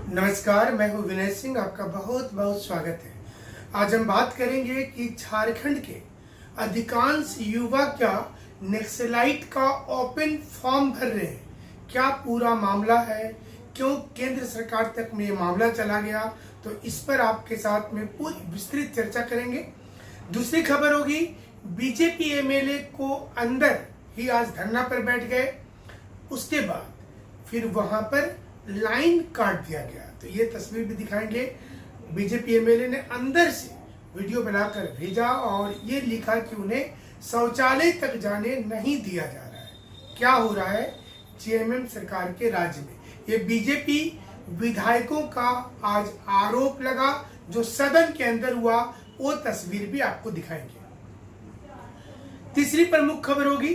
नमस्कार, मैं हूं विनय सिंह। आपका बहुत बहुत स्वागत है। आज हम बात करेंगे कि झारखंड के अधिकांश युवा क्या नक्सलाइट का ओपन फॉर्म भर रहे हैं। क्या पूरा मामला है, क्यों केंद्र सरकार तक में ये मामला चला गया, तो इस पर आपके साथ में पूरी विस्तृत चर्चा करेंगे। दूसरी खबर होगी, बीजेपी एमएलए को अंदर ही आज धरना पर बैठ गए, उसके बाद फिर वहां पर लाइन काट दिया गया। तो ये तस्वीर भी दिखाएंगे। बीजेपी एमएलए ने अंदर से वीडियो बनाकर भेजा और ये लिखा कि उन्हें शौचालय तक जाने नहीं दिया जा रहा है। क्या हो रहा है जेएमएम सरकार के राज्य में, ये बीजेपी विधायकों का आज आरोप लगा, जो सदन के अंदर हुआ, वो तस्वीर भी आपको दिखाएंगे। तीसरी प्रमुख खबर होगी,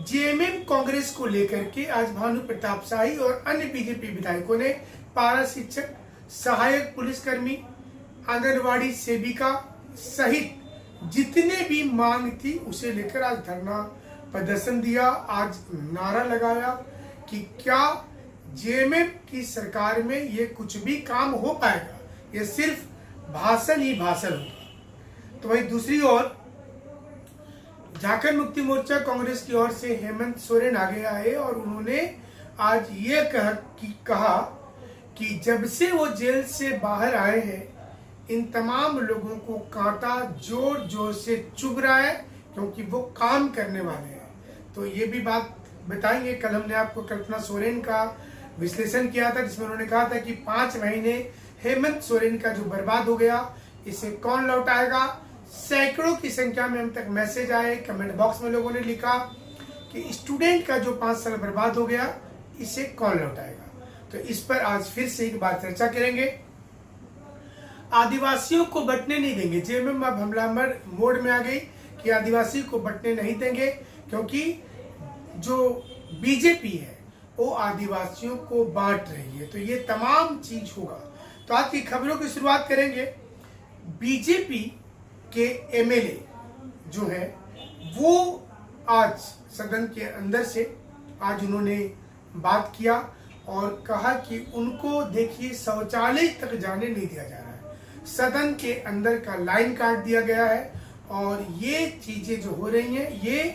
जेएमएम कांग्रेस को लेकर के आज भानु प्रताप शाही और अन्य बीजेपी विधायकों ने पारा शिक्षक, सहायक पुलिसकर्मी, आंगनवाड़ी सेविका सहित जितने भी मांग थी उसे लेकर आज धरना प्रदर्शन दिया। आज नारा लगाया कि क्या जेएमएम की सरकार में ये कुछ भी काम हो पाएगा, ये सिर्फ भाषण ही भाषण होगा। तो वहीं दूसरी ओर झारखंड मुक्ति मोर्चा कांग्रेस की ओर से हेमंत सोरेन आगे आए और उन्होंने आज ये कहा कि जब से वो जेल से बाहर आए हैं, इन तमाम लोगों को कांटा जोर जोर से चुभ रहा है, क्योंकि वो काम करने वाले हैं। तो ये भी बात बताएंगे। कल हमने आपको कल्पना सोरेन का विश्लेषण किया था, जिसमें उन्होंने कहा था कि 5 महीने हेमंत सोरेन का जो बर्बाद हो गया, इसे कौन लौटाएगा। सैकड़ों की संख्या में हम तक मैसेज आए, कमेंट बॉक्स में लोगों ने लिखा कि स्टूडेंट का जो 5 साल बर्बाद हो गया, इसे कौन लौटाएगा। तो इस पर आज फिर से एक बार चर्चा करेंगे। आदिवासियों को बंटने नहीं देंगे, जेएमएम अब हमलावर मोड में आ गई कि आदिवासी को बंटने नहीं देंगे, क्योंकि जो बीजेपी है वो आदिवासियों को बांट रही है। तो ये तमाम चीज होगा। तो आज की खबरों की शुरुआत करेंगे। बीजेपी के एमएलए जो है वो आज सदन के अंदर से आज उन्होंने बात किया और कहा कि उनको देखिए शौचालय तक जाने नहीं दिया जा रहा है, सदन के अंदर का लाइन काट दिया गया है और ये चीजें जो हो रही हैं ये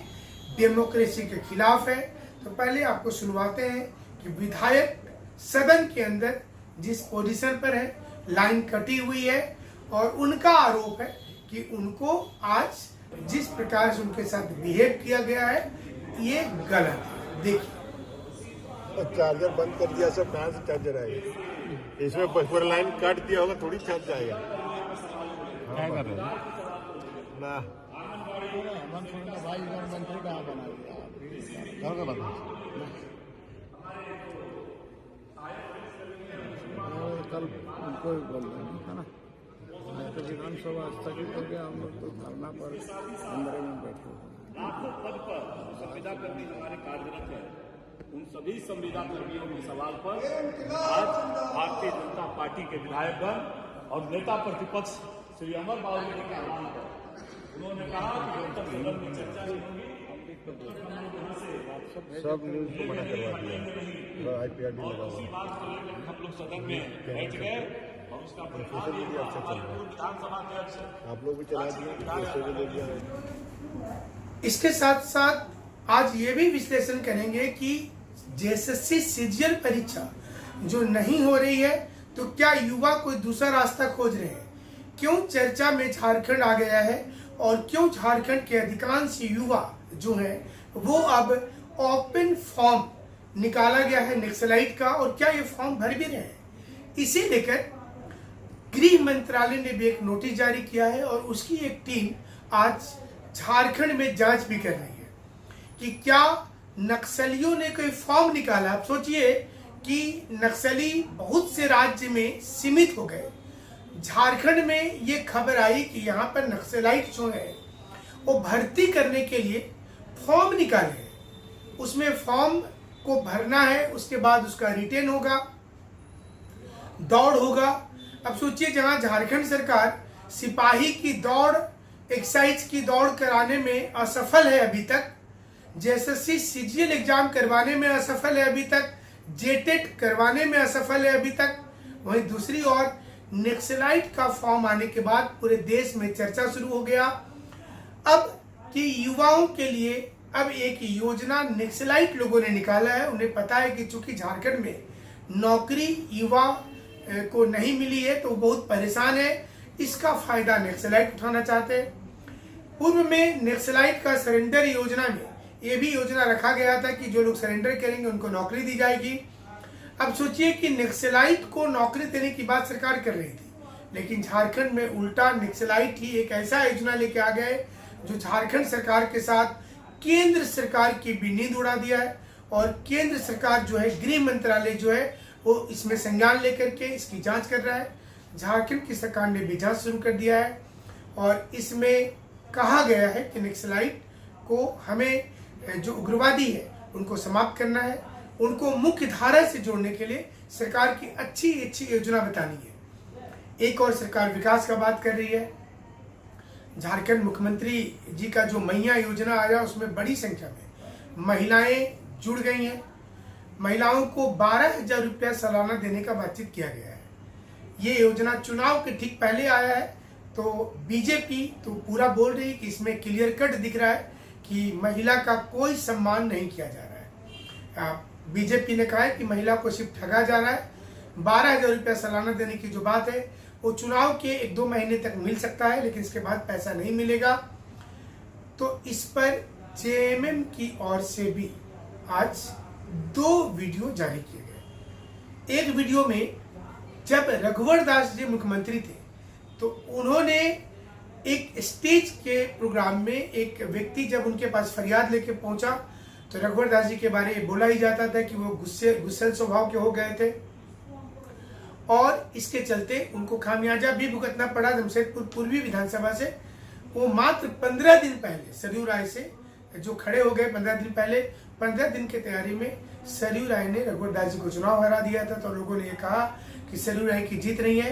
डेमोक्रेसी के खिलाफ है। तो पहले आपको सुनवाते हैं कि विधायक सदन के अंदर जिस पोजीशन पर है, लाइन कटी हुई है और उनका आरोप है कि उनको आज जिस प्रकार से उनके साथ बिहेव किया गया है ये गलत है। देखिए, चार्जर बंद कर दिया, सब कहाँ से चार्जर आएगा? इसमें पूरा लाइन काट दिया होगा, थोड़ी चार्ज जाएगा। क्या कर रहे हैं ना भाई, मंत्री कहाँ बना दिया कल उनको बोल रहे हैं, है ना। तो विधानसभा स्थगित हो गया, हम लोग तो धरना पर अंदर में बैठे लाखों पद पर संविदा कर्मी हमारे कार्यरत है, उन सभी संविदा कर्मियों के सवाल पर आज भारतीय जनता पार्टी के विधायकगण और नेता प्रतिपक्ष श्री अमर बाबू के आह्वान पर उन्होंने कहा कि जब तक सदन में चर्चा नहीं होगी सब न्यूज को मना करवा दिया, आईपीआरडी लगा उसी बात को लेकर हम लोग सदन में बैठ गए और उसका सोशल मीडिया अच्छा चल रहा है। विधानसभा अध्यक्ष आप लोग भी चला दिया। इसके साथ साथ आज ये भी विश्लेषण करेंगे कि जेएसएससी सीजीएल परीक्षा जो नहीं हो रही है, तो क्या युवा कोई दूसरा रास्ता खोज रहे हैं, क्यों चर्चा में झारखंड आ गया है और क्यों झारखंड के अधिकांश युवा जो है वो अब ओपन फॉर्म निकाला गया है नक्सलाइट का, और क्या ये फॉर्म भर भी रहे हैं। इसे लेकर गृह मंत्रालय ने भी एक नोटिस जारी किया है और उसकी एक टीम आज झारखंड में जांच भी कर रही है कि क्या नक्सलियों ने कोई फॉर्म निकाला। आप सोचिए कि नक्सली बहुत से राज्य में सीमित हो गए, झारखंड में ये खबर आई कि यहाँ पर नक्सलाइट जो है वो भर्ती करने के लिए फॉर्म निकाले हैं। उसमें फॉर्म को भरना है, उसके बाद उसका रिटेन होगा, दौड़ होगा। अब सोचिए, जहां झारखंड सरकार सिपाही की दौड़, एक्साइज की दौड़ कराने में असफल है अभी तक, जेएसएससी सीजीएल एग्जाम करवाने में असफल है अभी तक, जेटेट करवाने में असफल है अभी तक, वहीं दूसरी ओर नक्सलाइट का फॉर्म आने के बाद पूरे देश में चर्चा शुरू हो गया अब कि युवाओं के लिए अब एक योजना नक्सलाइट लोगों ने निकाला है। उन्हें पता है कि चूंकि झारखंड में नौकरी युवा को नहीं मिली है तो बहुत परेशान है, इसका फायदा नक्सलाइट उठाना चाहते हैं। पूर्व में नक्सलाइट का सरेंडर योजना में यह भी योजना रखा गया था कि जो लोग सरेंडर करेंगे उनको नौकरी दी जाएगी। अब सोचिए कि नक्सलाइट को नौकरी देने की बात सरकार कर रही थी, लेकिन झारखंड में उल्टा नक्सलाइट ही एक ऐसा योजना लेके आ गए जो झारखंड सरकार के साथ केंद्र सरकार की भी नींद उड़ा दिया है। और केंद्र सरकार जो है, गृह मंत्रालय जो है वो इसमें संज्ञान लेकर के इसकी जांच कर रहा है। झारखंड की सरकार ने भी जांच शुरू कर दिया है और इसमें कहा गया है कि नक्सलाइट को हमें जो उग्रवादी है उनको समाप्त करना है, उनको मुख्य धारा से जोड़ने के लिए सरकार की अच्छी अच्छी योजना बतानी है। एक और सरकार विकास का बात कर रही है। झारखंड मुख्यमंत्री जी का जो मैया योजना आया उसमें बड़ी संख्या में महिलाएं जुड़ गई हैं। महिलाओं को 12,000 रुपया सालाना देने का बातचीत किया गया है। ये योजना चुनाव के ठीक पहले आया है तो बीजेपी तो पूरा बोल रही है कि इसमें क्लियर कट दिख रहा है कि महिला का कोई सम्मान नहीं किया जा रहा है। बीजेपी ने कहा है कि महिला को सिर्फ ठगा जा रहा है। 12,000 रुपया सालाना देने की जो बात है वो चुनाव के 1-2 महीने तक मिल सकता है, लेकिन इसके बाद पैसा नहीं मिलेगा। तो इस पर जेएमएम की ओर से भी आज 2 वीडियो जारी किए गए। एक वीडियो में जब रघुवर दास जी मुख्यमंत्री थे तो उन्होंने एक स्टेज के प्रोग्राम में एक व्यक्ति जब उनके पास फरियाद लेके पहुंचा तो रघुवर दास जी के बारे में बोला ही जाता था कि वो गुस्सेल स्वभाव के हो गए थे और इसके चलते उनको खामियाजा भी भुगतना पड़ा। जमशेदपुर पूर्वी विधानसभा से वो मात्र 15 दिन पहले सरयू राय से जो खड़े हो गए। 15 दिन पहले 15 दिन की तैयारी में सरयू राय ने रघुवर दास जी को चुनाव हरा दिया था। तो लोगों ने ये कहा कि सरयू राय की जीत नहीं है,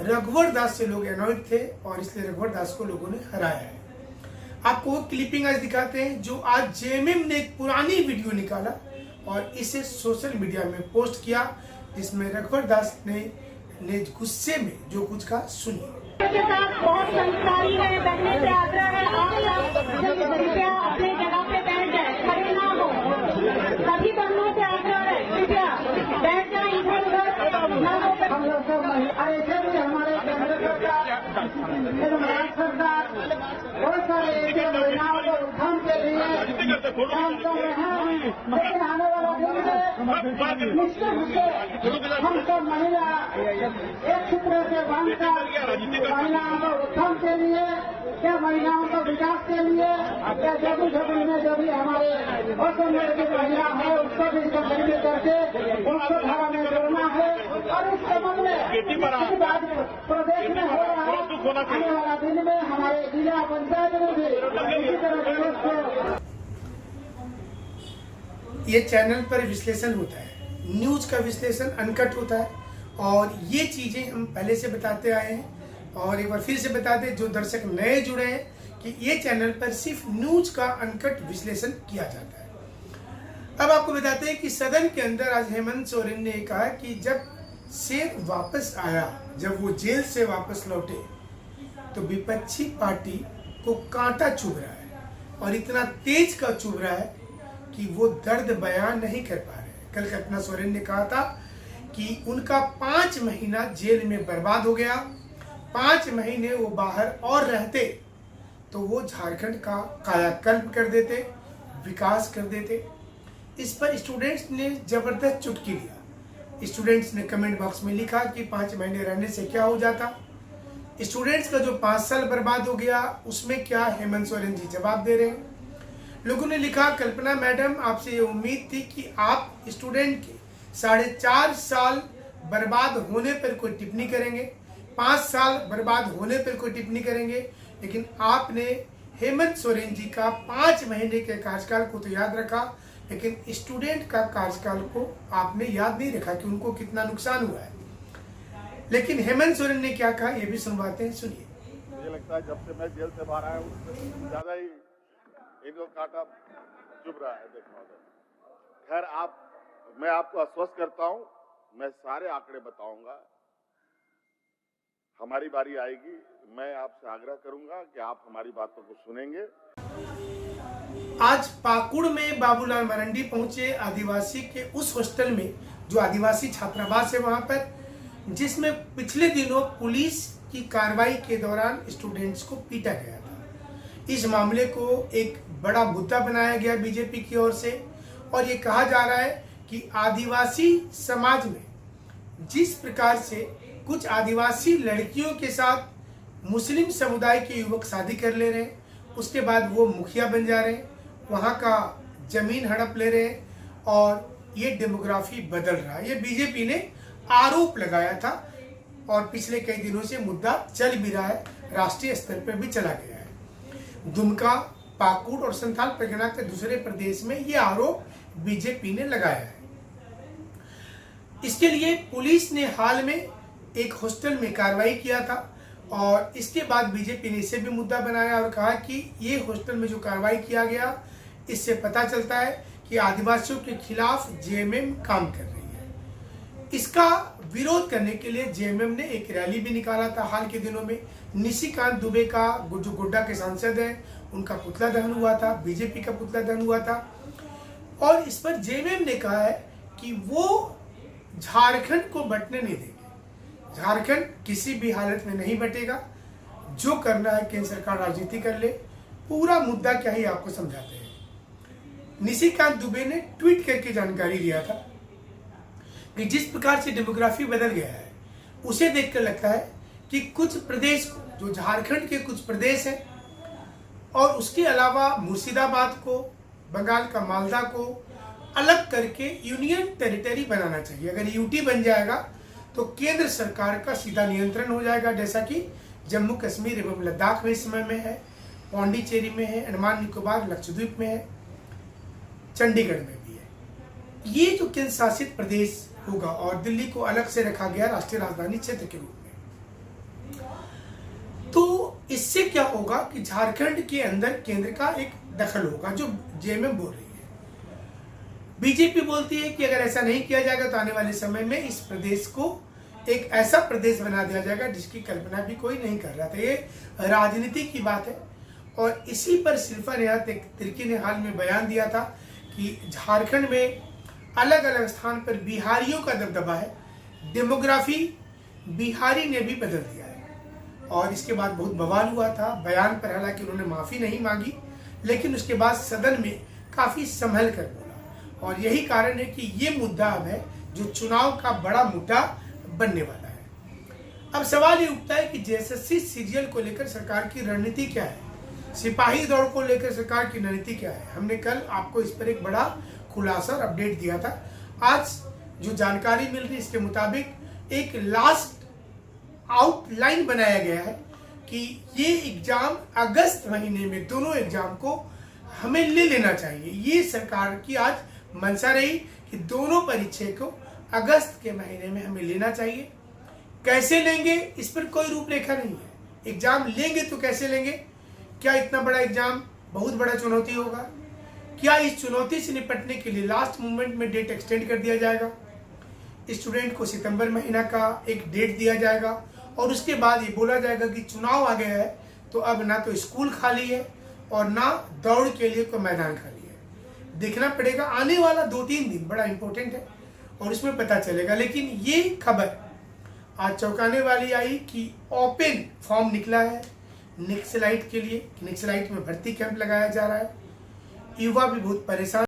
रघुवर दास से लोग अनॉयड थे और इसलिए रघुवर दास को लोगों ने हराया है। आपको क्लिपिंग आज दिखाते हैं जो आज जेएमएम ने एक पुरानी वीडियो निकाला और इसे सोशल मीडिया में पोस्ट किया, जिसमें रघुवर दास ने गुस्से में जो कुछ कहा सुनिए। बहुत संस्कारी है, बैठने से आग्रह है, कृपया अपने जगह पे बैठ जाए, खड़े ना हो। सभी बहनों से आग्रह है, कृपया बैठ जाए, इधर उधर ना हो। हम लोग सब ऐसे भी हमारे केंद्र सरकार बहुत सारे ऐसे महिलाओं को उत्थान के लिए काम कर रहे हैं। लेकिन आने वाला दिन में निश्चित रूप से हम सब महिला एक सूत्र से बांधकर महिलाओं को उत्थान के लिए या महिलाओं का विकास के लिए या जब में जो भी हमारे असंगठित महिला है उसको भी संगठित करके उनको धारा में जोड़ना है। और इस संबंध में बात प्रदेश में हो रहा है। आने वाला दिन में हमारे जिला पंचायत में भी इसी तरह ये चैनल पर विश्लेषण होता है, न्यूज का विश्लेषण अनकट होता है और ये चीजें हम पहले से बताते आए हैं। और एक बार फिर से बता दें जो दर्शक नए जुड़े हैं कि ये चैनल पर सिर्फ न्यूज का अनकट विश्लेषण किया जाता है। अब आपको बताते हैं कि सदन के अंदर आज हेमंत सोरेन ने कहा कि जब से वापस आया, जब वो जेल से वापस लौटे तो विपक्षी पार्टी को कांटा चुभ रहा है और इतना तेज का चुभ रहा है कि वो दर्द बयान नहीं कर पा रहे। कल कल्पना सोरेन ने कहा था कि उनका 5 महीना जेल में बर्बाद हो गया, 5 महीने वो बाहर और रहते तो वो झारखंड का कायाकल्प कर देते, विकास कर देते। इस पर स्टूडेंट्स ने जबरदस्त चुटकी लिया। स्टूडेंट्स ने कमेंट बॉक्स में लिखा कि 5 महीने रहने से क्या हो जाता। स्टूडेंट्स का जो 5 साल बर्बाद हो गया उसमें क्या हेमंत सोरेन जी जवाब दे रहे हैं। लोगों ने लिखा, कल्पना मैडम आपसे ये उम्मीद थी कि आप स्टूडेंट के 4.5 साल बर्बाद होने पर कोई टिप्पणी करेंगे, 5 साल बर्बाद होने पर कोई टिप्पणी करेंगे, लेकिन आपने हेमंत सोरेन जी का 5 महीने के कार्यकाल को तो याद रखा, लेकिन स्टूडेंट का कार्यकाल को आपने याद नहीं रखा कि उनको कितना नुकसान हुआ है। लेकिन हेमंत सोरेन ने क्या कहा ये भी सुनवाते हैं, सुनिए। मुझे लगता है जब से मैं जेल से बाहर आया हूँ ज्यादा ही इनको कांटा चुभ रहा है। देखो खैर मैं आपको आश्वस्त करता हूँ, मैं सारे आंकड़े बताऊंगा हमारी बारी आएगी, मैं आपसे आग्रह करूंगा कि आप हमारी बातों को सुनेंगे। आज पाकुड़ में बाबूलाल मरंडी पहुंचे आदिवासी के उस हॉस्टल में जो आदिवासी छात्रावास है वहां पर, जिसमें पिछले दिनों पुलिस की कार्रवाई के दौरान स्टूडेंट्स को पीटा गया था। इस मामले को एक बड़ा मुद्दा बनाया गया बीजेपी की ओर से और ये कहा जा रहा है कि आदिवासी समाज में जिस प्रकार से कुछ आदिवासी लड़कियों के साथ मुस्लिम समुदाय के युवक शादी कर ले रहे हैं, उसके बाद वो मुखिया बन जा रहे हैं, वहाँ का जमीन हड़प ले रहे हैं और ये डेमोग्राफी बदल रहा है। ये बीजेपी ने आरोप लगाया था और पिछले कई दिनों से मुद्दा चल भी रहा है, राष्ट्रीय स्तर पर भी चला गया है। दुमका, पाकुड़ और संथाल परगना के दूसरे प्रदेश में ये आरोप बीजेपी ने लगाया है। इसके लिए पुलिस ने हाल में एक हॉस्टल में कार्रवाई किया था और इसके बाद बीजेपी ने इसे भी मुद्दा बनाया और कहा कि ये हॉस्टल में जो कार्रवाई किया गया, इससे पता चलता है कि आदिवासियों के खिलाफ जेएमएम काम कर रही है। इसका विरोध करने के लिए जेएमएम ने एक रैली भी निकाला था हाल के दिनों में। निशिकांत दुबे का, जो गोड्डा के सांसद है, उनका पुतला दहन हुआ था, बीजेपी का पुतला दहन हुआ था और इस पर जेएमएम ने कहा है कि वो झारखंड को बंटने नहीं देंगे। झारखंड किसी भी हालत में नहीं बटेगा, जो करना है केंद्र सरकार राजनीति कर ले। पूरा मुद्दा क्या है आपको समझाते हैं। निशिकांत दुबे ने ट्वीट करके जानकारी दिया था कि जिस प्रकार से डेमोग्राफी बदल गया है, उसे देखकर लगता है कि कुछ प्रदेश को, जो झारखंड के कुछ प्रदेश हैं और उसके अलावा मुर्शिदाबाद को, बंगाल का मालदा को अलग करके यूनियन टेरिटरी बनाना चाहिए। अगर यूटी बन जाएगा तो केंद्र सरकार का सीधा नियंत्रण हो जाएगा, जैसा कि जम्मू कश्मीर एवं लद्दाख में इस समय में है, पौंडीचेरी में है, अंडमान निकोबार लक्षद्वीप में है, चंडीगढ़ में भी है। ये जो केंद्र शासित प्रदेश होगा और दिल्ली को अलग से रखा गया राष्ट्रीय राजधानी क्षेत्र के रूप में, तो इससे क्या होगा कि झारखंड के अंदर केंद्र का एक दखल होगा, जो जेएमएम बोल रही है। बीजेपी बोलती है कि अगर ऐसा नहीं किया जाएगा तो आने वाले समय में इस प्रदेश को एक ऐसा प्रदेश बना दिया जाएगा जिसकी कल्पना भी कोई नहीं कर रहा था। ये राजनीति की बात है और इसी पर शिल्पा नेहा तिर्की ने हाल में बयान दिया था कि झारखंड में अलग अलग स्थान पर बिहारियों का दबदबा है, डेमोग्राफी बिहारी ने भी बदल दिया है। और इसके बाद बहुत बवाल हुआ था। बयान पर हालांकि उन्होंने माफी नहीं मांगी, लेकिन उसके बाद सदन में काफी संभल कर बोला और यही कारण है कि ये मुद्दा अब है जो चुनाव का बड़ा मुद्दा बनने वाला है। अब सवाल ये उठता है कि जेएसएससी सीजीएल को लेकर सरकार की रणनीति क्या है, सिपाही दौड़ को लेकर सरकार की रणनीति क्या है। हमने कल आपको इस पर एक बड़ा खुलासा और अपडेट दिया था। आज जो जानकारी मिल रही है इसके मुताबिक एक लास्ट आउटलाइन बनाया गया है कि ये एग्जाम अगस्त महीने में दोनों एग्जाम को हमें ले लेना चाहिए। ये सरकार की आज मंशा रही कि दोनों परीक्षा को अगस्त के महीने में हमें लेना चाहिए। कैसे लेंगे इस पर कोई रूपरेखा नहीं है। एग्जाम लेंगे तो कैसे लेंगे? क्या इतना बड़ा एग्जाम बहुत बड़ा चुनौती होगा? क्या इस चुनौती से निपटने के लिए लास्ट मोमेंट में डेट एक्सटेंड कर दिया जाएगा? स्टूडेंट को सितंबर महीना का एक डेट दिया जाएगा और उसके बाद ये बोला जाएगा कि चुनाव आ गया है तो अब ना तो स्कूल खाली है और ना दौड़ के लिए कोई मैदान खाली है। देखना पड़ेगा, आने वाला 2-3 दिन बड़ा इंपॉर्टेंट है और इसमें पता चलेगा। लेकिन ये खबर आज चौंकाने वाली आई कि ओपन फॉर्म निकला है नक्सलाइट के लिए। नक्सलाइट में भर्ती कैंप लगाया जा रहा है। युवा भी बहुत परेशान